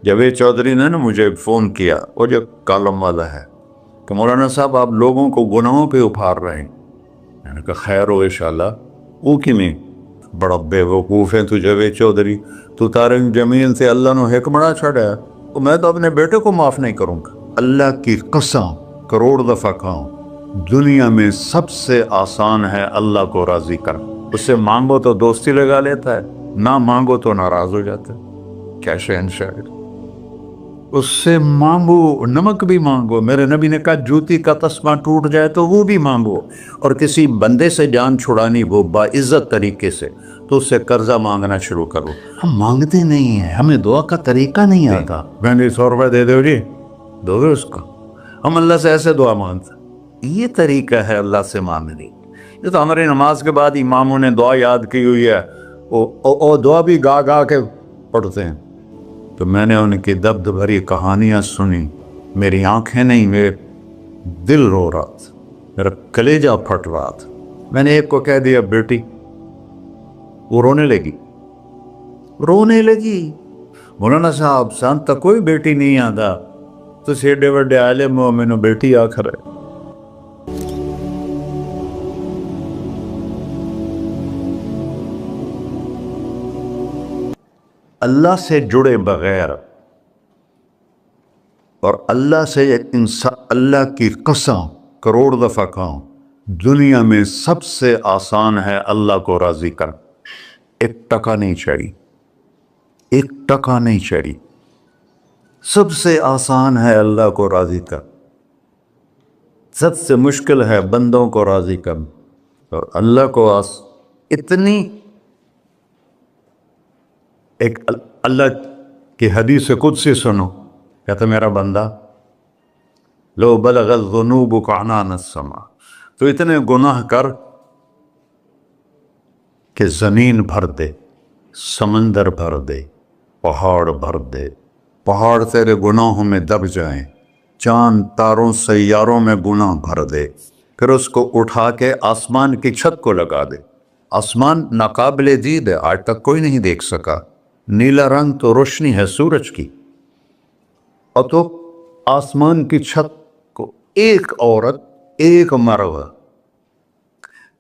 جاوید چودھری نے نا مجھے ایک فون کیا، وہ جو کالم والا ہے، کہ مولانا صاحب آپ لوگوں کو گناہوں پہ ابھار رہے ہیں۔ میں نے کہا خیر ہو انشاءاللہ۔ وہ کی میں بڑا بے وقوف ہے تو جاوید چودھری، تو طارق جمیل سے اللہ نے حکمڑا چھڑا ہے، تو میں تو اپنے بیٹے کو معاف نہیں کروں گا۔ اللہ کی قسم کروڑ دفعہ کہوں، دنیا میں سب سے آسان ہے اللہ کو راضی کرنا۔ اس سے مانگو تو دوستی لگا لیتا ہے، نہ مانگو تو ناراض ہو جاتا ہے۔ کیا شہنشاہ! اس سے مانگو، نمک بھی مانگو۔ میرے نبی نے کہا جوتی کا تسمہ ٹوٹ جائے تو وہ بھی مانگو، اور کسی بندے سے جان چھڑانی وہ باعزت طریقے سے، تو اس سے قرضہ مانگنا شروع کرو۔ ہم مانگتے نہیں ہیں، ہمیں دعا کا طریقہ نہیں آتا۔ میں نے 100 روپے دے دو جی، دو گے اس کو؟ ہم اللہ سے ایسے دعا مانگتے ہیں۔ یہ طریقہ ہے اللہ سے مانگنی۔ یہ تو ہماری نماز کے بعد اماموں نے دعا یاد کی ہوئی ہے، وہ دعا بھی گا گا کے پڑھتے ہیں۔ تو میں نے ان کی درد بھری کہانیاں سنی، میری آنکھیں نہیں، میرے دل رو رہا تھا، میرا کلیجہ پھٹ رہا تھا۔ میں نے ایک کو کہہ دیا بیٹی، وہ رونے لگی۔ مولانا صاحب سان تک کوئی بیٹی نہیں آتا، تو سیڈے وڈے عالم ہو، میں بیٹی آخر ہے۔ اللہ سے جڑے بغیر اور اللہ سے انسان، اللہ کی قسم کروڑ دفعہ کہوں، دنیا میں سب سے آسان ہے اللہ کو راضی کر۔ ایک ٹکا نہیں چڑھی، ایک ٹکا نہیں چڑھی۔ سب سے آسان ہے اللہ کو راضی کر، سب سے مشکل ہے بندوں کو راضی کر، اور اللہ کو اتنی ایک اللہ کی حدیث قدسی سنو، کہتا میرا بندہ لو بلغ الذنوب عنان السماء، تو اتنے گناہ کر کہ زمین بھر دے، سمندر بھر دے، پہاڑ بھر دے، پہاڑ تیرے گناہوں میں دب جائیں، چاند تاروں سیاروں میں گناہ بھر دے، پھر اس کو اٹھا کے آسمان کی چھت کو لگا دے۔ آسمان ناقابل دید ہے، آج تک کوئی نہیں دیکھ سکا، نیلا رنگ تو روشنی ہے سورج کی، اور تو آسمان کی چھت کو ایک عورت، ایک مرد،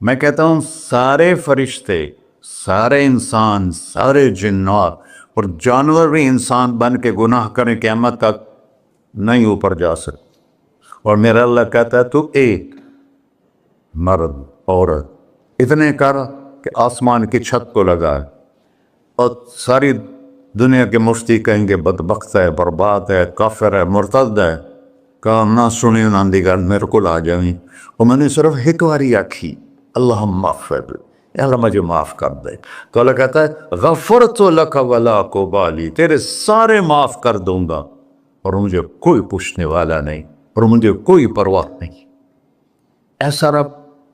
میں کہتا ہوں سارے فرشتے، سارے انسان، سارے جنات اور جانور بھی انسان بن کے گناہ کریں، قیامت تک نہیں اوپر جا سکتے، اور میرا اللہ کہتا ہے تو ایک مرد عورت اتنے کر کہ آسمان کی چھت کو لگائے، اور ساری دنیا کے مفتی کہیں گے بدبخت ہے، برباد ہے، کافر ہے، مرتد ہے، کہا نہ سنی نہ دیگر میرے کو آ جائیں، اور میں نے صرف ایک باری آکھی اللہم اغفر، اللہ مجھے معاف کر دے، تو اللہ کہتا ہے غفرت لک ولا ابالی، تیرے سارے معاف کر دوں گا اور مجھے کوئی پوچھنے والا نہیں، اور مجھے کوئی پرواہ نہیں۔ ایسا رب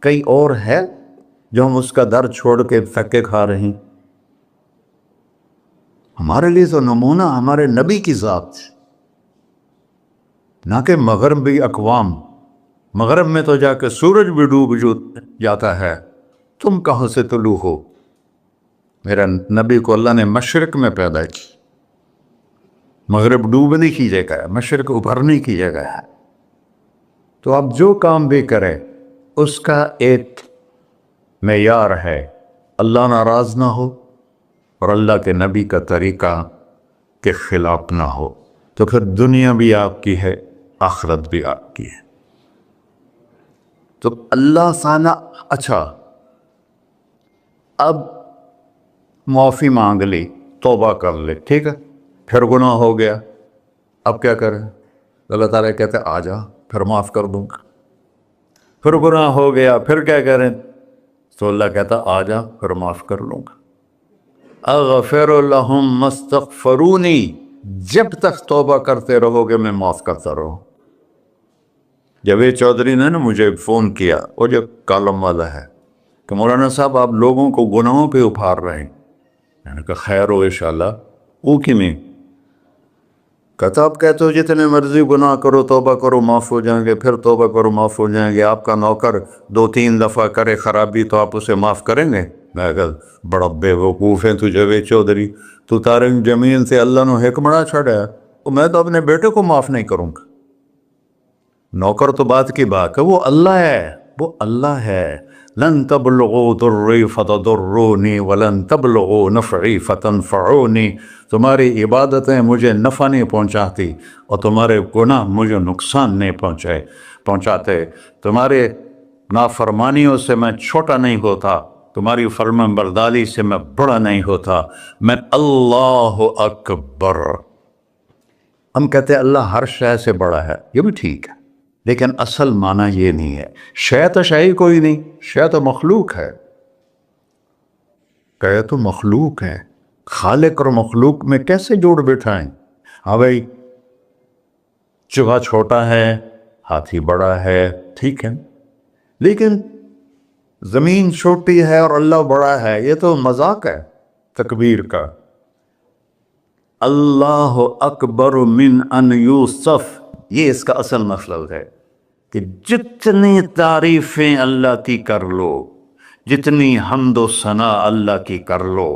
کئی اور ہے جو ہم اس کا در چھوڑ کے دھکے کھا رہے ہیں؟ ہمارے لیے تو نمونہ ہمارے نبی کی ذات، نہ کہ مغربی اقوام۔ مغرب میں تو جا کے سورج بھی ڈوب جاتا ہے، تم کہاں سے طلوع ہو؟ میرا نبی کو اللہ نے مشرق میں پیدا کی، مغرب ڈوبنے کی جگہ ہے، مشرق ابھرنے کی جگہ ہے۔ تو آپ جو کام بھی کریں اس کا ایک معیار ہے، اللہ ناراض نہ ہو اور اللہ کے نبی کا طریقہ کے خلاف نہ ہو، تو پھر دنیا بھی آپ کی ہے، آخرت بھی آپ کی ہے۔ تو اللہ سانا اچھا، اب معافی مانگ لی، توبہ کر لے، ٹھیک ہے، پھر گناہ ہو گیا، اب کیا کریں؟ اللہ تعالیٰ کہتے آ جا، پھر معاف کر دوں گا۔ پھر گناہ ہو گیا، پھر کیا کریں؟ تو اللہ کہتا آ جا، پھر معاف کر لوں گا۔ اغفر لہم مستغفرونی، جب تک توبہ کرتے رہو گے میں معاف کرتا رہوں۔ جاوید چودھری نے نا مجھے ایک فون کیا، وہ جو کالم والا ہے، کہ مولانا صاحب آپ لوگوں کو گناہوں پہ ابھار رہے ہیں۔ میں نے کہا خیر ہو انشاءاللہ۔ وہ کی میں کہتا آپ کہتے ہو جتنے مرضی گناہ کرو، توبہ کرو معاف ہو جائیں گے، پھر توبہ کرو معاف ہو جائیں گے، آپ کا نوکر 2-3 دفعہ کرے خرابی تو آپ اسے معاف کریں گے؟ میں کہا بڑا بیوقوف ہے تجھے چودھری، تو تارنگ جمیل سے اللہ نے حکمڑا چھڑا ہے، تو میں تو اپنے بیٹے کو معاف نہیں کروں گا۔ نوکر تو بات کی بات ہے، وہ اللہ ہے، وہ اللہ ہے۔ لن تبلغوا ضری فتضرونی ولن تبلغوا نفعی فتنفعونی، تمہاری عبادتیں مجھے نفع نہیں پہنچاتی اور تمہارے گناہ مجھے نقصان نہیں پہنچاتے، تمہارے نافرمانیوں سے میں چھوٹا نہیں ہوتا، تمہاری فرمان برداری سے میں بڑا نہیں ہوتا، میں اللہ اکبر۔ ہم کہتے ہیں اللہ ہر شے سے بڑا ہے، یہ بھی ٹھیک ہے، لیکن اصل معنی یہ نہیں ہے۔ شے تو شے ہی کوئی نہیں، شے تو مخلوق ہے، کہ تو مخلوق ہے، خالق اور مخلوق میں کیسے جوڑ بٹھائیں؟ ہاں بھائی، چوہا چھوٹا ہے، ہاتھی بڑا ہے، ٹھیک ہے، لیکن زمین چھوٹی ہے اور اللہ بڑا ہے، یہ تو مذاق ہے تکبیر کا۔ اللہ اکبر من ان یوسف، یہ اس کا اصل مطلب ہے کہ جتنی تعریفیں اللہ کی کر لو، جتنی حمد و ثنا اللہ کی کر لو،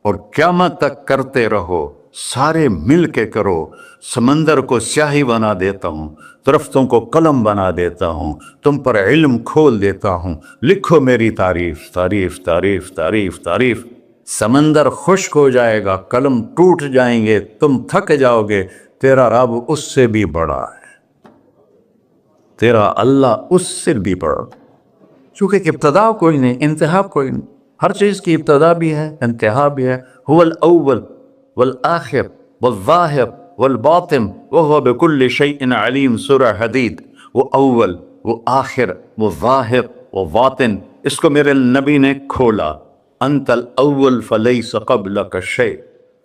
اور قیامت تک کرتے رہو، سارے مل کے کرو۔ سمندر کو سیاہی بنا دیتا ہوں، درختوں کو قلم بنا دیتا ہوں، تم پر علم کھول دیتا ہوں، لکھو میری تعریف، تعریف تعریف تعریف تعریف۔ سمندر خشک ہو جائے گا، قلم ٹوٹ جائیں گے، تم تھک جاؤ گے، تیرا رب اس سے بھی بڑا ہے، تیرا اللہ اس سے بھی بڑا، چونکہ ابتدا کوئی نہیں، انتہا کوئی نہیں۔ ہر چیز کی ابتدا بھی ہے، انتہا بھی ہے۔ هو الاول والآخر والظاہر والباطن وهو بكل شيء علیم، سورہ حدید۔ وہ اول، وہ آخر، وہ ظاہر، وہ باطن، اس کو میرے نبی نے کھولا۔ انت الاول فلیس قبلک شیء،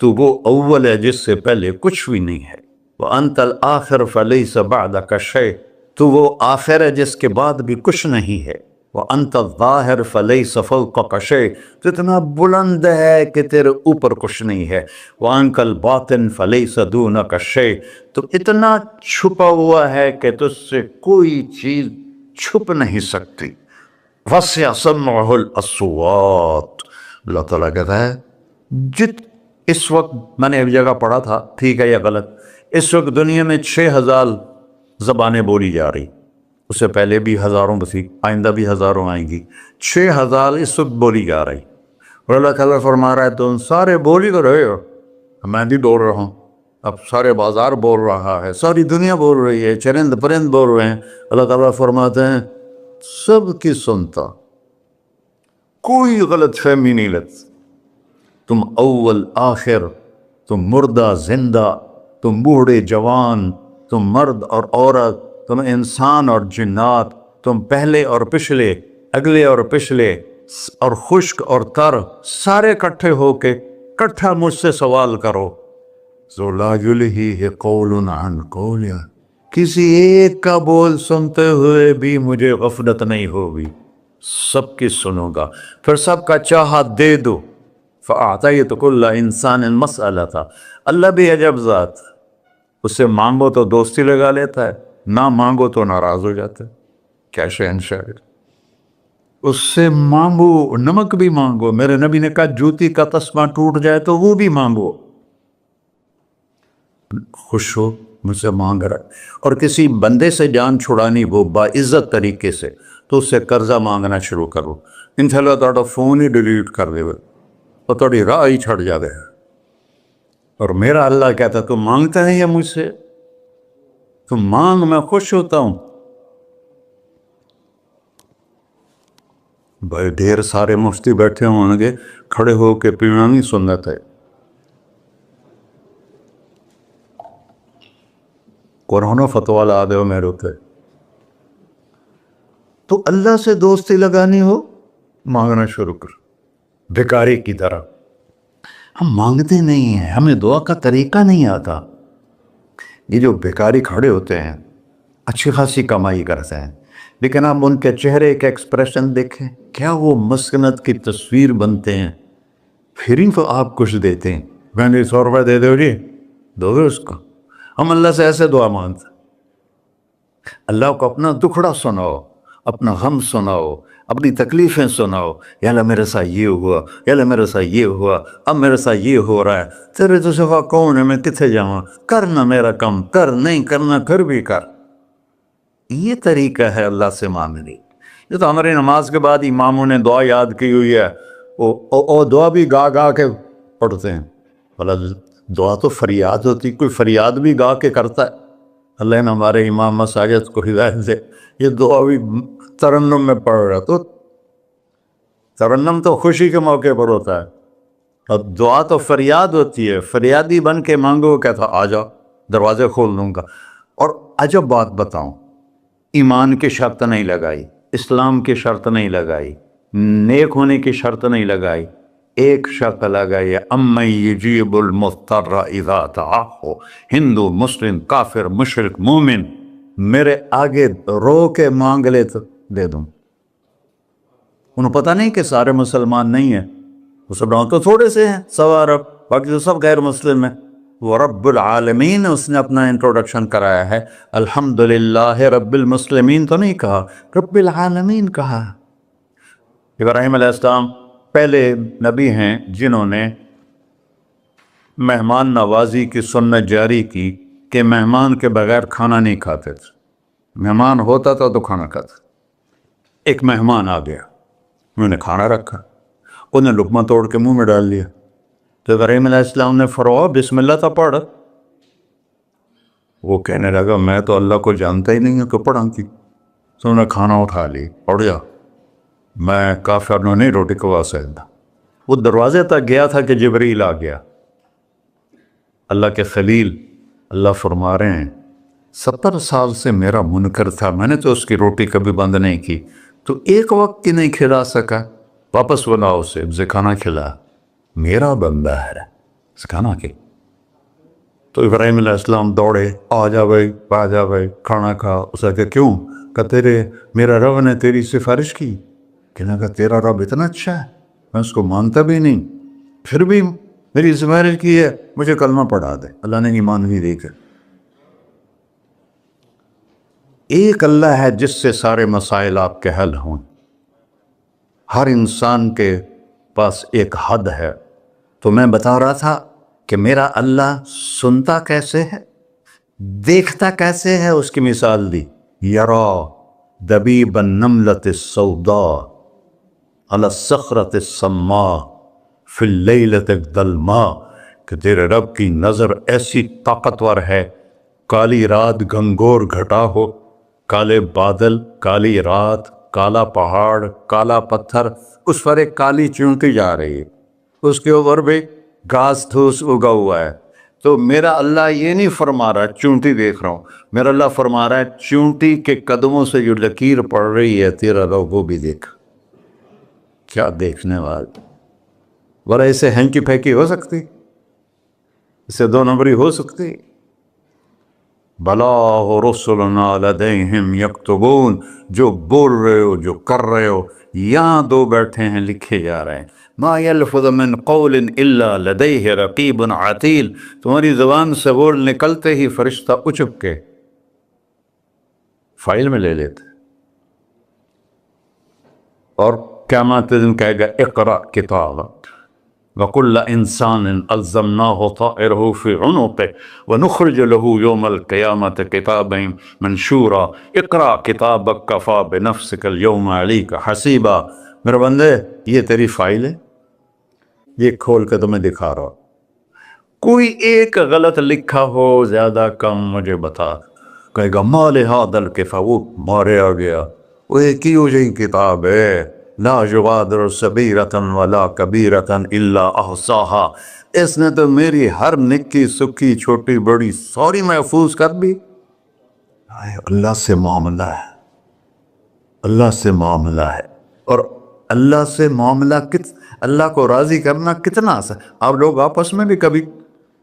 تو وہ اول ہے جس سے پہلے کچھ بھی نہیں ہے۔ وانت الآخر فلیس بعدک شیء، تو وہ آخر ہے جس کے بعد بھی کچھ نہیں ہے۔ وانت الظاہر فلیس فوقک شیء، تو اتنا بلند ہے کہ تیرے اوپر کچھ نہیں ہے۔ وانت الباطن فلیس دونک شیء، تو اتنا چھپا ہوا ہے کہ تجھ سے کوئی چیز چھپ نہیں سکتی۔ وسع سمعہ الاصوات، اللہ تعالیٰ کہتا ہے اس وقت میں نے ایک جگہ پڑھا تھا، ٹھیک ہے یا غلط، اس وقت دنیا میں 6000 زبانیں بولی جا رہی، اس سے پہلے بھی ہزاروں بسی، آئندہ بھی ہزاروں آئیں گی، 6000 اس وقت بولی جا رہی، اور اللہ تعالیٰ فرما رہا ہے تم سارے بولی تو رہے ہو، میں بھی بول رہا ہوں، اب سارے بازار بول رہا ہے، ساری دنیا بول رہی ہے، چرند پرند بول رہے ہیں۔ اللہ تعالیٰ فرماتے ہیں سب کی سنتا، کوئی غلط فہمی نہیں لگتی، تم اول آخر، تم مردہ زندہ، تم بوڑھے جوان، تم مرد اور عورت، تم انسان اور جنات، تم پہلے اور پچھلے، اگلے اور پچھلے، اور خشک اور تر، سارے کٹھے ہو کے کٹھا مجھ سے سوال کرو۔ ذو لا یلہیہ قول عن قول، کسی ایک کا بول سنتے ہوئے بھی مجھے غفلت نہیں ہوگی، سب کی سنوں گا، پھر سب کا چاہا دے دو۔ فَأَعْطَيْتُ كُلَّ إِنسَانٍ مَسْأَلَةً، اللہ بھی عجب ذات، اس سے مانگو تو دوستی لگا لیتا ہے، نہ مانگو تو ناراض ہو جاتا ہے، کیا شہنشاہ، اس سے مانگو، نمک بھی مانگو، میرے نبی نے کہا جوتی کا تسمہ ٹوٹ جائے تو وہ بھی مانگو، خوش ہو مجھ سے مانگ رہا ہے۔ اور کسی بندے سے جان چھڑانی وہ باعزت طریقے سے، تو اس سے قرضہ مانگنا شروع کرو، انشاءاللہ تھوڑا فون ہی ڈیلیٹ کر دے اور تھوڑی راہ ہی چھڑ جاوے۔ اور میرا اللہ کہتا تو مانگتا ہے یا مجھ سے، تو مانگ، میں خوش ہوتا ہوں۔ بھائی ڈھیر سارے مفتی بیٹھے ہوں گے، کھڑے ہو کے پینا نہیں سنت ہے، قرآن و فتویٰ لا دے ہو میرے ہوتے، تو اللہ سے دوستی لگانی ہو مانگنا شروع کر، بھکاری کی طرح۔ ہم مانگتے نہیں ہیں، ہمیں دعا کا طریقہ نہیں آتا۔ یہ جو بھکاری کھڑے ہوتے ہیں اچھی خاصی کمائی کرتے ہیں، لیکن آپ ان کے چہرے کے ایکسپریشن دیکھیں، کیا وہ مسکنت کی تصویر بنتے ہیں، پھر ہی تو آپ کچھ دیتے ہیں، میں نے 100 روپے دے دو جی، دو گے اس کو؟ ہم اللہ سے ایسے دعا مانگتے ہیں، اللہ کو اپنا دکھڑا سناؤ، اپنا غم سناؤ، اپنی تکلیفیں سناؤ، یا اللہ میرے ساتھ یہ ہوا، یا اللہ میرے ساتھ یہ ہوا، اب میرے ساتھ یہ ہو رہا ہے، تیرے تو سوا کون ہے، میں کتنے جاؤں، کرنا میرا کم، کر نہیں کرنا پھر بھی کر۔ یہ طریقہ ہے اللہ سے مانگنے۔ یہ تو ہماری نماز کے بعد اماموں نے دعا یاد کی ہوئی ہے، وہ دعا بھی گا گا کے پڑھتے ہیں۔ بھلا دعا تو فریاد ہوتی، کوئی فریاد بھی گا کے کرتا ہے؟ اللہ نے ہمارے امام مساجد کو ہدایت دے، یہ دعا بھی ترنم میں پڑھ رہا، تو ترنم تو خوشی کے موقع پر ہوتا ہے، اور دعا تو فریاد ہوتی ہے، فریادی بن کے مانگو، کہتا آ جاؤ دروازے کھول دوں گا۔ اور عجب بات بتاؤں، ایمان کی شرط نہیں لگائی، اسلام کی شرط نہیں لگائی، نیک ہونے کی شرط نہیں لگائی، ایک شرط لگائی، امن یجیب المضطر اذا دعاہ۔ ہندو، مسلم، کافر، مشرک، مومن میرے آگے رو کے مانگ لے تو دے دوں۔ انہوں پتہ نہیں کہ سارے مسلمان نہیں ہیں، مسلمان تو تھوڑے سے ہیں، 1.25 ارب، باقی تو سب غیر مسلم ہیں۔ وہ رب العالمین اس نے اپنا انٹروڈکشن کرایا ہے، الحمدللہ رب المسلمین تو نہیں کہا، رب العالمین کہا۔ ابراہیم علیہ السلام پہلے نبی ہیں جنہوں نے مہمان نوازی کی سنت جاری کی کہ مہمان کے بغیر کھانا نہیں کھاتے تھے، مہمان ہوتا تھا تو کھانا کھاتے۔ ایک مہمان آ گیا، انہوں نے کھانا رکھا، انہوں نے لقمہ توڑ کے منہ میں ڈال لیا، تو ابراہیم علیہ السلام نے فرمایا بسم اللہ تھا پڑھ۔ وہ کہنے لگا میں تو اللہ کو جانتا ہی نہیں ہوں کہ پڑھا کی، تو انہوں نے کھانا اٹھا لی، پڑھ جا، میں کافر نے نہیں روٹی کھوا سکتا۔ وہ دروازے تک گیا تھا کہ جبریل آ گیا، اللہ کے خلیل، اللہ فرما رہے ہیں 70 سال سے میرا منکر تھا، میں نے تو اس کی روٹی کبھی بند نہیں کی، تو ایک وقت کی نہیں کھلا سکا، واپس بلاؤ اسے، اسے کھانا کھلا، میرا بندہ ہے، اسے کھانا کھلا۔ تو ابراہیم علیہ السلام دوڑے، آ جا بھائی، آ جا بھائی، کھانا کھا۔ اسے کہا کیوں؟ کہ میرا رب نے تیری سفارش کی۔ کہنے لگا تیرا رب اتنا اچھا ہے، میں اس کو مانتا بھی نہیں، پھر بھی میری سفارش کی ہے، مجھے کلمہ پڑھا دے۔ اللہ نے ایمان بھی دے کر۔ ایک اللہ ہے جس سے سارے مسائل آپ کے حل ہوں۔ ہر انسان کے پاس ایک حد ہے، تو میں بتا رہا تھا کہ میرا اللہ سنتا کیسے ہے، دیکھتا کیسے ہے، اس کی مثال دی، یرا دبیب النملۃ السوداء علی الصخرۃ الصماء فی اللیلۃ الظلماء، کہ تیرے رب کی نظر ایسی طاقتور ہے، کالی رات گھنگور گھٹا ہو، کالے بادل، کالی رات، کالا پہاڑ، کالا پتھر، اس پر ایک کالی چونٹی جا رہی ہے، اس کے اوپر بھی گھاس دھوس اگا ہوا ہے۔ تو میرا اللہ یہ نہیں فرما رہا چونٹی دیکھ رہا ہوں، میرا اللہ فرما رہا ہے چونٹی کے قدموں سے جو لکیر پڑ رہی ہے تیرا رب وہ بھی دیکھ۔ کیا دیکھنے والا، بڑا اسے ہینکی پھینکی ہو سکتی، اسے 2 نمبری ہو سکتی؟ بلا رسلنا لدیہم یکتبون، جو بول رہے ہو، جو کر رہے ہو، یہاں 2 بیٹھے ہیں، لکھے جا رہے ہیں۔ ما یلفظ من قول الا لدیہ رقیب عتید، تمہاری زبان سے بول نکلتے ہی فرشتہ اچک کے فائل میں لے لیتے، اور قیامت دن کہے گا اقرأ کتابک وَكُلَّ إِنسَانٍ أَلْزَمْنَاهُ طَائِرَهُ فِي عُنُقِهِ وَنُخْرِجُ لَهُ يَوْمَ الْقِيَامَةِ كِتَابًا مَنْشُورًا اقرأ کتابک کفیٰ بنفسک اليوم علیک حسیبا۔ میرے بندے یہ تیری فائل ہے، یہ کھول کے تمہیں دکھا رہا ہوں، کوئی ایک غلط لکھا ہو زیادہ کم مجھے بتا۔ کہے گا ما لہذا الکتاب، وہ مارے آ گیا، وہ ایک ہی ہو جائے کتاب ہے، لا یغادر صغیرۃ ولا کبیرۃ الا احصاها، اس نے تو میری ہر نکی سکی چھوٹی بڑی ساری محفوظ کر دی۔ اللہ سے معاملہ ہے، اللہ سے معاملہ ہے، اور اللہ سے معاملہ اللہ کو راضی کرنا کتنا آسان۔ آپ لوگ آپس میں بھی کبھی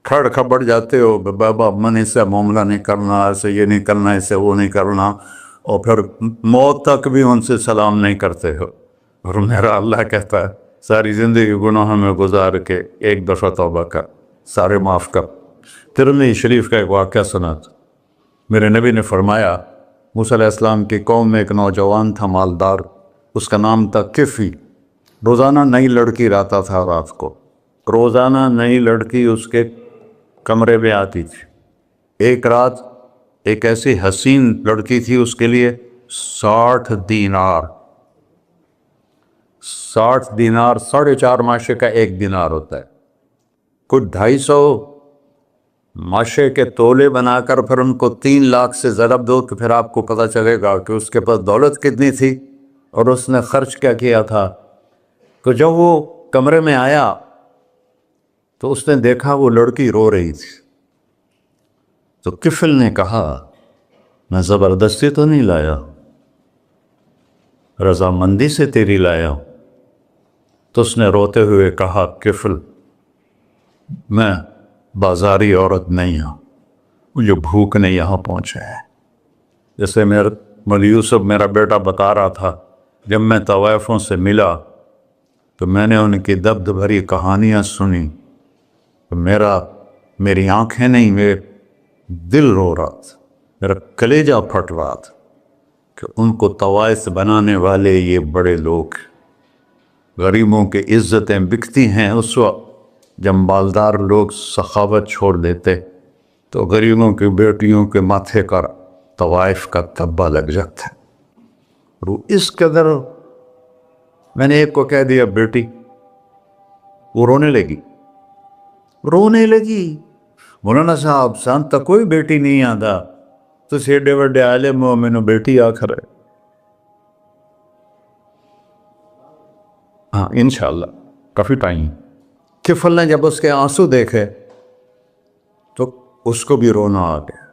کھڑ کھبڑ جاتے ہو، بابا من اس سے معاملہ نہیں کرنا، ایسے یہ نہیں کرنا، ایسے وہ نہیں کرنا، اور پھر موت تک بھی ان سے سلام نہیں کرتے ہو۔ اور میرا اللہ کہتا ہے ساری زندگی گناہوں میں گزار کے ایک دفعہ توبہ کر، سارے معاف کر۔ ترمذی شریف کا ایک واقعہ سنا تھا، میرے نبی نے فرمایا موسیٰ علیہ السلام کی قوم میں ایک نوجوان تھا مالدار، اس کا نام تھا کفی. روزانہ نئی لڑکی لاتا تھا رات کو، روزانہ نئی لڑکی اس کے کمرے میں آتی تھی. ایک رات ایک ایسی حسین لڑکی تھی، اس کے لیے 60 دینار 4.5 ماشے کا ایک دینار ہوتا ہے، کچھ 250 ماشے کے تولے بنا کر پھر ان کو 3 لاکھ سے ضرب دو تو پھر آپ کو پتہ چلے گا کہ اس کے پاس دولت کتنی تھی اور اس نے خرچ کیا کیا تھا. تو جب وہ کمرے میں آیا تو اس نے دیکھا وہ لڑکی رو رہی تھی. تو کفل نے کہا میں زبردستی تو نہیں لایا، رضامندی سے تیری لایا ہوں. تو اس نے روتے ہوئے کہا کفل میں بازاری عورت نہیں ہوں، مجھے بھوک نے یہاں پہنچا ہے. جیسے مولی یوسف میرا بیٹا بتا رہا تھا، جب میں طوائفوں سے ملا تو میں نے ان کی درد بھری کہانیاں سنی تو میری آنکھیں نہیں، میرے دل رو رہا تھا، میرا کلیجہ پھٹ رہا تھا کہ ان کو طوائف بنانے والے یہ بڑے لوگ. غریبوں کی عزتیں بکتی ہیں اس وقت جب مالدار لوگ سخاوت چھوڑ دیتے تو غریبوں کی بیٹیوں کے ماتھے پر طوائف کا تبا لگ جاتا ہے. اس قدر میں نے ایک کو کہہ دیا بیٹی، وہ رونے لگی. مولانا صاحب سان تک کوئی بیٹی نہیں آتا تو سیڈے وڈے عالم ہو، میں نے بیٹی آخر ہے. ہاں انشاءاللہ کافی ٹائم. کفل نے جب اس کے آنسو دیکھے تو اس کو بھی رونا آ گیا.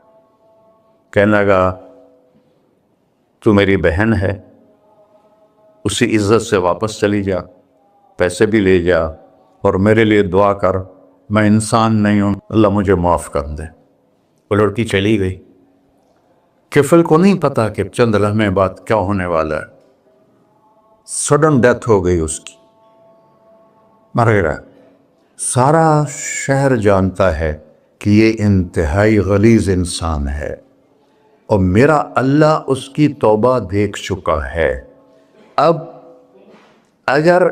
کہنے لگا تو میری بہن ہے، اسی عزت سے واپس چلی جا، پیسے بھی لے جا اور میرے لیے دعا کر، میں انسان نہیں ہوں، اللہ مجھے معاف کر دے. وہ لڑکی چلی گئی. کفل کو نہیں پتا کہ چند لمحے بعد کیا ہونے والا ہے. سڈن ڈیتھ ہو گئی اس کی، مر گیا. سارا شہر جانتا ہے کہ یہ انتہائی غلیظ انسان ہے اور میرا اللہ اس کی توبہ دیکھ چکا ہے. اب اگر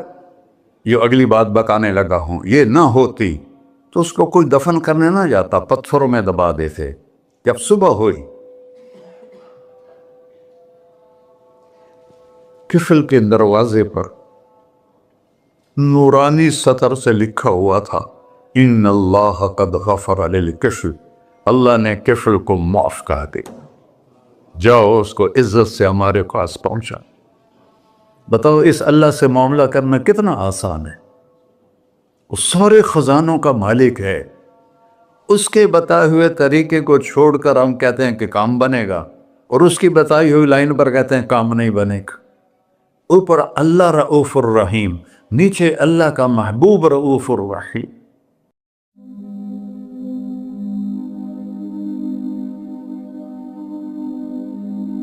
یہ اگلی بات بتانے لگا ہوں یہ نہ ہوتی تو اس کو کوئی دفن کرنے نہ جاتا، پتھروں میں دبا دیتے. جب صبح ہوئی کفل کے دروازے پر نورانی سطر سے لکھا ہوا تھا ان اللہ قد غفر للکفل، اللہ نے کفل کو معاف کر دے، جاؤ اس کو عزت سے ہمارے پاس پہنچا. بتاؤ اس اللہ سے معاملہ کرنا کتنا آسان ہے. وہ سارے خزانوں کا مالک ہے. اس کے بتائے ہوئے طریقے کو چھوڑ کر ہم کہتے ہیں کہ کام بنے گا اور اس کی بتائی ہوئی لائن پر کہتے ہیں کام نہیں بنے گا. اوپر اللہ رؤوف الرحیم، نیچے اللہ کا محبوب رؤوف الرحیم.